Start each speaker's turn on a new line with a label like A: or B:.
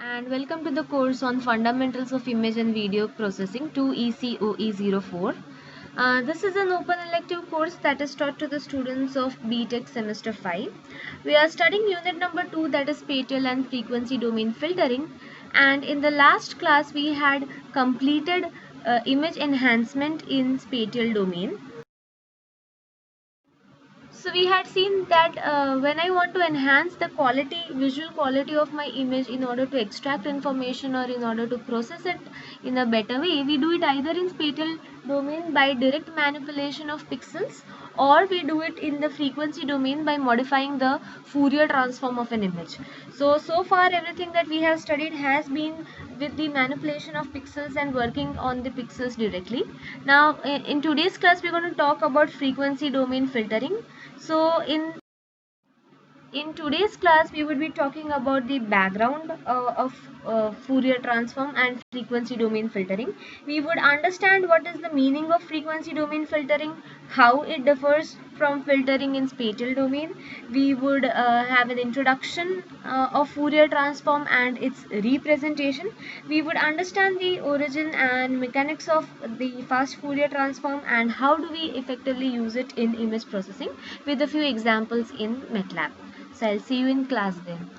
A: and welcome to the course on Fundamentals of Image and Video Processing 2ECOE04. This is an open elective course that is taught to the students of BTech semester 5. We are studying unit number 2, that is spatial and frequency domain filtering, and in the last class we had completed image enhancement in spatial domain. So we had seen that when I want to enhance the visual quality of my image in order to extract information or in order to process it in a better way, we do it either in spatial domain by direct manipulation of pixels, or we do it in the frequency domain by modifying the Fourier transform of an image. So far everything that we have studied has been with the manipulation of pixels and working on the pixels directly. Now in today's class we're going to talk about frequency domain filtering. So in today's class, we would be talking about the background of Fourier transform and frequency domain filtering. We would understand what is the meaning of frequency domain filtering, how it differs from filtering in spatial domain. We would have an introduction of Fourier transform and its representation. We would understand the origin and mechanics of the fast Fourier transform and how do we effectively use it in image processing with a few examples in MATLAB. So I'll see you in class then.